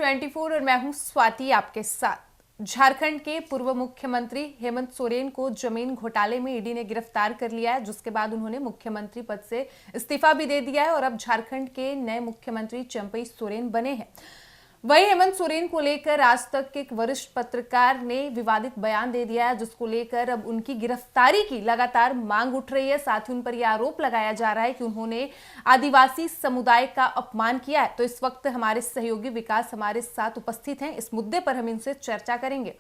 News 24 और मैं हूं स्वाति आपके साथ। झारखंड के पूर्व मुख्यमंत्री हेमंत सोरेन को जमीन घोटाले में ईडी ने गिरफ्तार कर लिया है, जिसके बाद उन्होंने मुख्यमंत्री पद से इस्तीफा भी दे दिया है और अब झारखंड के नए मुख्यमंत्री चंपई सोरेन बने हैं। वहीं हेमंत सोरेन को लेकर आज तक के एक वरिष्ठ पत्रकार ने विवादित बयान दे दिया है, जिसको लेकर अब उनकी गिरफ्तारी की लगातार मांग उठ रही है। साथ ही उन पर यह आरोप लगाया जा रहा है कि उन्होंने आदिवासी समुदाय का अपमान किया है। तो इस वक्त हमारे सहयोगी विकास हमारे साथ उपस्थित हैं। इस मुद्दे पर हम इनसे चर्चा करेंगे।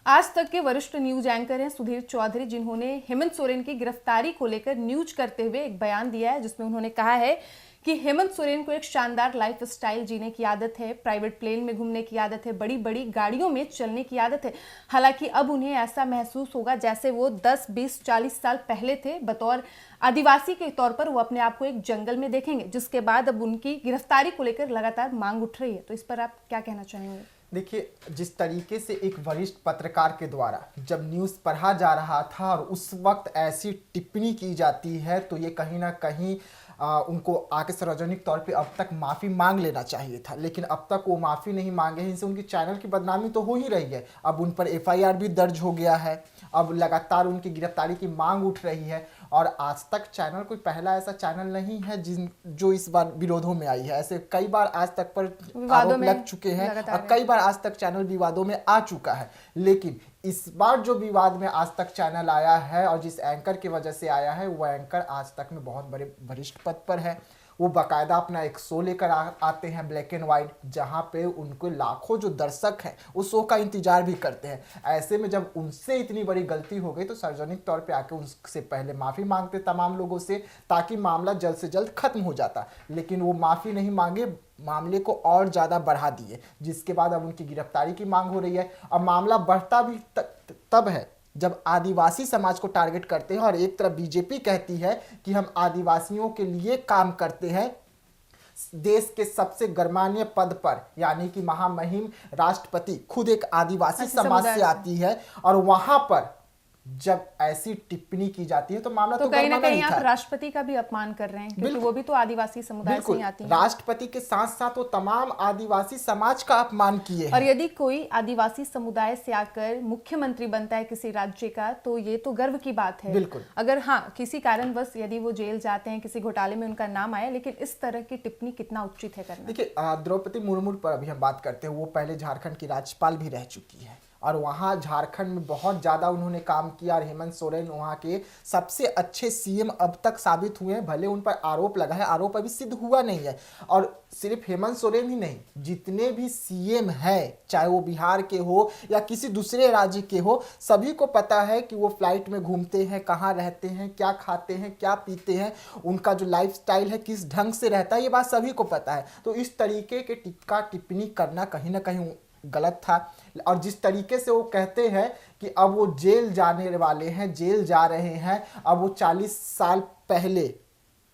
आज तक के वरिष्ठ न्यूज एंकर हैं सुधीर चौधरी, जिन्होंने हेमंत सोरेन की गिरफ्तारी को लेकर न्यूज करते हुए एक बयान दिया है, जिसमें उन्होंने कहा है कि हेमंत सोरेन को एक शानदार लाइफ स्टाइल जीने की आदत है, प्राइवेट प्लेन में घूमने की आदत है, बड़ी बड़ी गाड़ियों में चलने की आदत है। हालांकि अब उन्हें ऐसा महसूस होगा जैसे वो 10, 20, 40 साल पहले थे। बतौर आदिवासी के तौर पर वो अपने आप को एक जंगल में देखेंगे, जिसके बाद अब उनकी गिरफ्तारी को लेकर लगातार मांग उठ रही है। तो इस पर आप क्या कहना चाहेंगे? देखिए, जिस तरीके से एक वरिष्ठ पत्रकार के द्वारा जब न्यूज़ पढ़ा जा रहा था और उस वक्त ऐसी टिप्पणी की जाती है, तो ये कहीं ना कहीं उनको आके सार्वजनिक तौर पे अब तक माफ़ी मांग लेना चाहिए था, लेकिन अब तक वो माफ़ी नहीं मांगे हैं। इनसे उनकी चैनल की बदनामी तो हो ही रही है। अब उन पर एफआईआर भी दर्ज हो गया है। अब लगातार उनकी गिरफ्तारी की मांग उठ रही है और आज तक चैनल कोई पहला ऐसा चैनल नहीं है जो इस बार विरोधों में आई है। ऐसे कई बार आज तक पर आरोप लग चुके हैं और कई बार आज तक चैनल विवादों में आ चुका है। लेकिन इस बार जो विवाद में आज तक चैनल आया है और जिस एंकर की वजह से आया है, वो एंकर आज तक में बहुत बड़े वरिष्ठ पद पर है। वो बाकायदा अपना एक शो लेकर आते हैं, ब्लैक एंड वाइट, जहां पे उनको लाखों जो दर्शक हैं उस शो का इंतजार भी करते हैं। ऐसे में जब उनसे इतनी बड़ी गलती हो गई तो सार्वजनिक तौर पे आके उनसे पहले माफ़ी मांगते तमाम लोगों से, ताकि मामला जल्द से जल्द खत्म हो जाता। लेकिन वो माफ़ी नहीं मांगे, मामले को और ज़्यादा बढ़ा दिए, जिसके बाद अब उनकी गिरफ्तारी की मांग हो रही है। और मामला बढ़ता भी तब है जब आदिवासी समाज को टारगेट करते हैं और एक तरफ बीजेपी कहती है कि हम आदिवासियों के लिए काम करते हैं। देश के सबसे गणमान्य पद पर, यानी कि महामहिम राष्ट्रपति खुद एक आदिवासी समाज से आती है और वहां पर जब ऐसी टिप्पणी की जाती है तो मामला तो कहीं ना कहीं आप राष्ट्रपति का भी अपमान कर रहे हैं, क्योंकि वो भी तो आदिवासी समुदाय से ही आती हैं। राष्ट्रपति के साथ साथ वो तमाम आदिवासी समाज का अपमान किए हैं। और यदि कोई आदिवासी समुदाय से आकर मुख्यमंत्री बनता है किसी राज्य का, तो ये तो गर्व की बात है। बिल्कुल। अगर किसी कारणवश यदि वो जेल जाते हैं, किसी घोटाले में उनका नाम आया, लेकिन इस तरह की टिप्पणी कितना उचित है करना? देखिए, द्रौपदी मुर्मू पर अभी हम बात करते हैं। वो पहले झारखंड की राज्यपाल भी रह चुकी है और वहाँ झारखंड में बहुत ज़्यादा उन्होंने काम किया और हेमंत सोरेन वहाँ के सबसे अच्छे सीएम अब तक साबित हुए हैं। भले उन पर आरोप लगा है, आरोप अभी सिद्ध हुआ नहीं है। और सिर्फ हेमंत सोरेन ही नहीं, जितने भी सीएम हैं, चाहे वो बिहार के हो या किसी दूसरे राज्य के हो, सभी को पता है कि वो फ्लाइट में घूमते हैं, कहाँ रहते हैं, क्या खाते हैं, क्या पीते हैं, उनका जो लाइफ स्टाइल है किस ढंग से रहता है, ये बात सभी को पता है। तो इस तरीके के टिप्पणी करना कहीं ना कहीं गलत था। और जिस तरीके से वो कहते हैं कि अब वो जेल जाने वाले हैं, जेल जा रहे हैं, अब वो 40 साल पहले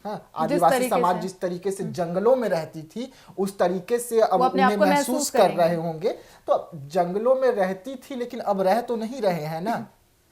आदिवासी समाज जिस तरीके से जंगलों में रहती थी, उस तरीके से अब उन्हें महसूस कर रहे होंगे। तो जंगलों में रहती थी, लेकिन अब रह तो नहीं रहे हैं ना।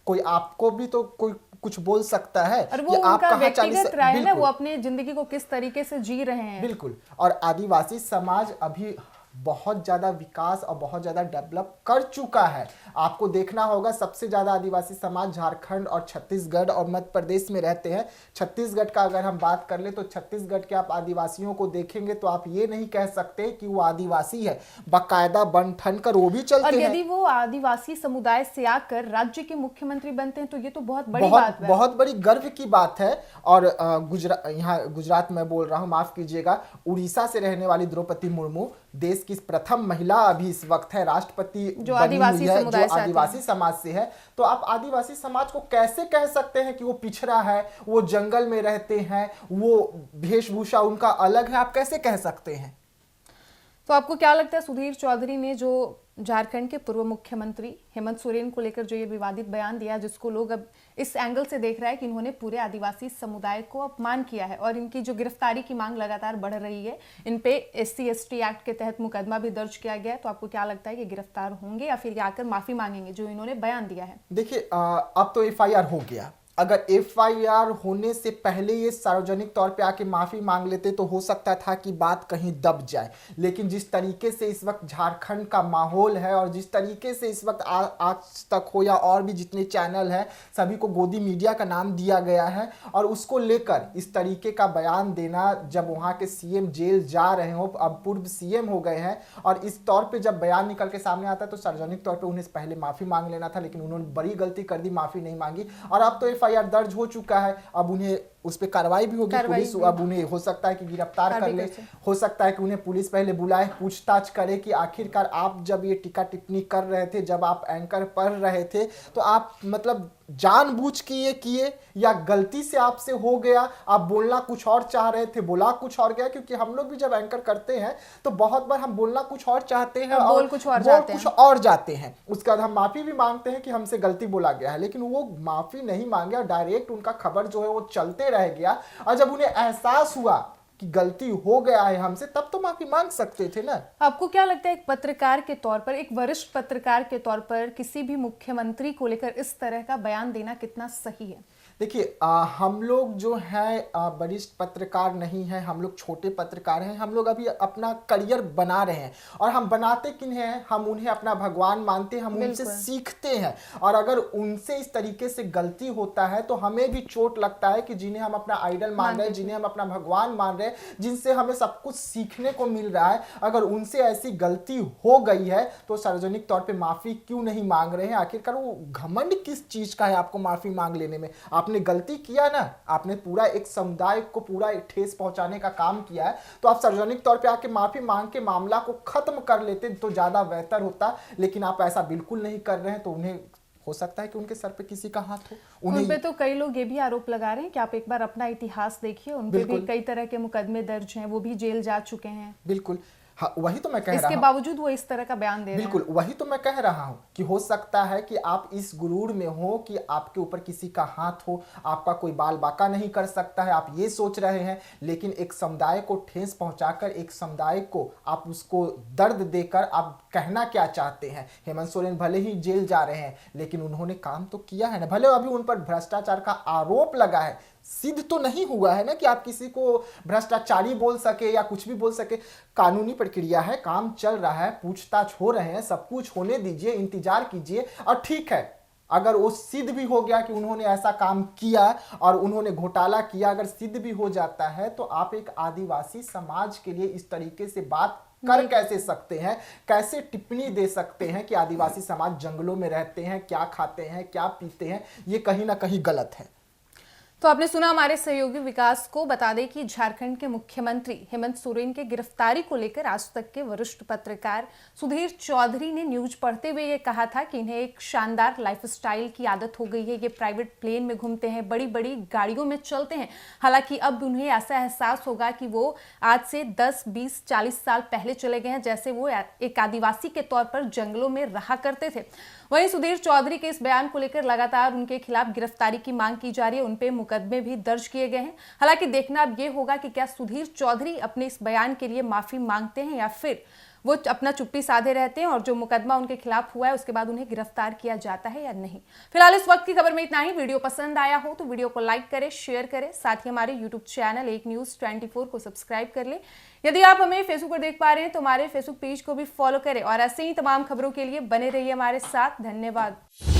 कोई आपको भी तो कोई कुछ बोल सकता है। और वो आप कहाँ व्यक्तिगत राय है ना, वो अपने जिंदगी को किस तरीके से जी रहे हैं। बिल्कुल। और आदिवासी समाज अभी बहुत ज़्यादा विकास और बहुत ज़्यादा डेवलप कर चुका है। आपको देखना होगा, सबसे ज़्यादा आदिवासी समाज झारखंड और छत्तीसगढ़ और मध्य प्रदेश में रहते हैं। छत्तीसगढ़ का अगर हम बात कर ले तो छत्तीसगढ़ के आप आदिवासियों को देखेंगे तो आप ये नहीं कह सकते कि वो आदिवासी है, बाकायदा बन ठन कर वो भी चलते हैं। और यदि वो आदिवासी समुदाय से आकर राज्य के मुख्यमंत्री बनते हैं तो ये तो बहुत बड़ी बात है, बहुत बड़ी गर्व की बात है। और यहाँ गुजरात में बोल रहा हूँ, माफ कीजिएगा, उड़ीसा से रहने वाली द्रौपदी मुर्मू देश की प्रथम महिला अभी इस वक्त है राष्ट्रपति जो आदिवासी समाज से है। तो आप आदिवासी समाज को कैसे कह सकते हैं कि वो पिछड़ा है, वो जंगल में रहते हैं, वो वेशभूषा उनका अलग है? आप कैसे कह सकते हैं? तो आपको क्या लगता है, सुधीर चौधरी ने जो झारखंड के पूर्व मुख्यमंत्री हेमंत सोरेन को लेकर जो ये विवादित बयान दिया, जिसको लोग अब इस एंगल से देख रहा है कि इन्होंने पूरे आदिवासी समुदाय को अपमान किया है, और इनकी जो गिरफ्तारी की मांग लगातार बढ़ रही है, इन पे SC/ST एक्ट के तहत मुकदमा भी दर्ज किया गया है, तो आपको क्या लगता है कि गिरफ्तार होंगे या फिर आकर माफी मांगेंगे जो इन्होंने बयान दिया है? देखिए, अब तो FIR हो गया अगर एफआईआर होने से पहले ये सार्वजनिक तौर पे आके माफी मांग लेते तो हो सकता था कि बात कहीं दब जाए। लेकिन जिस तरीके से इस वक्त झारखंड का माहौल है और जिस तरीके से इस वक्त आज तक हो या और भी जितने चैनल हैं सभी को गोदी मीडिया का नाम दिया गया है, और उसको लेकर इस तरीके का बयान देना, जब वहाँ के सीएम जेल जा रहे हो, अब पूर्व सीएम हो गए हैं, और इस तौर पे जब बयान निकल के सामने आता है तो सार्वजनिक तौर पे उन्हें पहले माफी मांग लेना था। लेकिन उन्होंने बड़ी गलती कर दी, माफी नहीं मांगी, और अब तो एफआईआर दर्ज हो चुका है। अब उन्हें उस पर कार्रवाई भी होगी, पुलिस अब उन्हें हो सकता है कि गिरफ्तार कर ले, हो सकता है कि उन्हें पुलिस पहले बुलाए, पूछताछ करे कि आखिरकार आप जब ये टीका टिप्पणी कर रहे थे, जब आप एंकर पढ़ रहे थे, तो आप मतलब जानबूझ के ये किए या गलती से आपसे हो गया, आप बोलना कुछ और चाह रहे थे, बोला कुछ और गया। क्योंकि हम लोग भी जब एंकर करते हैं तो बहुत बार हम बोलना कुछ और चाहते हैं और कुछ और जाते हैं। उसके बाद हम माफी भी मांगते हैं कि हमसे गलती बोला गया है, लेकिन वो माफी नहीं मांगे और डायरेक्ट उनका खबर जो है वो चलते रह गया। और जब उन्हें एहसास हुआ कि गलती हो गया है हमसे, तब तो माफी मांग सकते थे ना। आपको क्या लगता है, एक पत्रकार के तौर पर, एक वरिष्ठ पत्रकार के तौर पर किसी भी मुख्यमंत्री को लेकर इस तरह का बयान देना कितना सही है? देखिए, हम लोग जो है वरिष्ठ पत्रकार नहीं हैं, हम लोग छोटे पत्रकार हैं। हम लोग अभी अपना करियर बना रहे हैं, और हम बनाते किन्हें हैं, हम उन्हें अपना भगवान मानते हैं, हम उनसे सीखते हैं। और अगर उनसे इस तरीके से गलती होता है तो हमें भी चोट लगता है कि जिन्हें हम अपना आइडल मान रहे हैं, जिन्हें हम अपना भगवान मान रहे हैं, जिनसे हमें सब कुछ सीखने को मिल रहा है, अगर उनसे ऐसी गलती हो गई है तो सार्वजनिक तौर पे माफी क्यों नहीं मांग रहे हैं? आखिरकार वो घमंड किस चीज का है आपको माफी मांग लेने में? आपने गलती किया ना, आपने पूरा एक समुदाय को पूरा एक ठेस पहुंचाने का काम किया है, तो आप सार्वजनिक तौर पे आके माफी मांग के मामला को खत्म कर लेते तो ज्यादा बेहतर होता। लेकिन आप ऐसा बिल्कुल नहीं कर रहे हैं, तो उन्हें हो सकता है कि उनके सर पे किसी का हाथ हो। उन पे तो कई लोग ये भी आरोप लगा रहे हैं कि आप एक बार अपना इतिहास देखिए, उन पे भी कई तरह के मुकदमे दर्ज हैं, वो भी जेल जा चुके हैं। बिल्कुल, हाँ, वही तो मैं कह रहा हूं। इसके बावजूद वो इस तरह का बयान दे रहे हैं। बिल्कुल, वही तो मैं कह रहा हूं कि हो सकता है कि आप इस गुरूर में हो कि आपके ऊपर किसी का हाथ हो, आपका कोई बाल बाका नहीं कर सकता है, आप ये सोच रहे हैं। लेकिन एक समुदाय को ठेस पहुंचाकर, एक समुदाय को आप उसको दर्द देकर आप कहना क्या चाहते हैं? हेमंत सोरेन भले ही जेल जा रहे हैं, लेकिन उन्होंने काम तो किया है ना। भले अभी उन पर भ्रष्टाचार का आरोप लगा है, सिद्ध तो नहीं हुआ है ना कि आप किसी को भ्रष्टाचारी बोल सके या कुछ भी बोल सके। कानूनी प्रक्रिया है, काम चल रहा है, पूछताछ हो रहे हैं, सब कुछ होने दीजिए, इंतजार कीजिए। और ठीक है, अगर वो सिद्ध भी हो गया कि उन्होंने ऐसा काम किया और उन्होंने घोटाला किया, अगर सिद्ध भी हो जाता है, तो आप एक आदिवासी समाज के लिए इस तरीके से बात कर कैसे सकते हैं? कैसे टिप्पणी दे सकते हैं कि आदिवासी समाज जंगलों में रहते हैं, क्या खाते हैं, क्या पीते हैं? ये कहीं ना कहीं गलत है। तो आपने सुना हमारे सहयोगी विकास को। बता दें कि झारखंड के मुख्यमंत्री हेमंत सोरेन के गिरफ्तारी को लेकर आज तक के वरिष्ठ पत्रकार सुधीर चौधरी ने न्यूज पढ़ते हुए ये कहा था कि इन्हें एक शानदार लाइफस्टाइल की आदत हो गई है, ये प्राइवेट प्लेन में घूमते हैं, बड़ी बड़ी गाड़ियों में चलते हैं। हालांकि अब उन्हें ऐसा एहसास होगा कि वो आज से 10, 20, 40 साल पहले चले गए हैं, जैसे वो एक आदिवासी के तौर पर जंगलों में रहा करते थे। वहीं सुधीर चौधरी के इस बयान को लेकर लगातार उनके खिलाफ गिरफ्तारी की मांग की जा रही है, उनपे मुकदमे भी दर्ज किए गए हैं। हालांकि देखना अब ये होगा कि क्या सुधीर चौधरी अपने इस बयान के लिए माफी मांगते हैं या फिर वो अपना चुप्पी साधे रहते हैं और जो मुकदमा उनके खिलाफ हुआ है उसके बाद उन्हें गिरफ्तार किया जाता है या नहीं। फिलहाल इस वक्त की खबर में इतना ही। वीडियो पसंद आया हो तो वीडियो को लाइक करें, शेयर करें, साथ ही हमारे यूट्यूब चैनल एक न्यूज 24 को सब्सक्राइब कर ले। यदि आप हमें फेसबुक पर देख पा रहे हैं तो हमारे फेसबुक पेज को भी फॉलो करें और ऐसे ही तमाम खबरों के लिए बने रहिए हमारे साथ। धन्यवाद।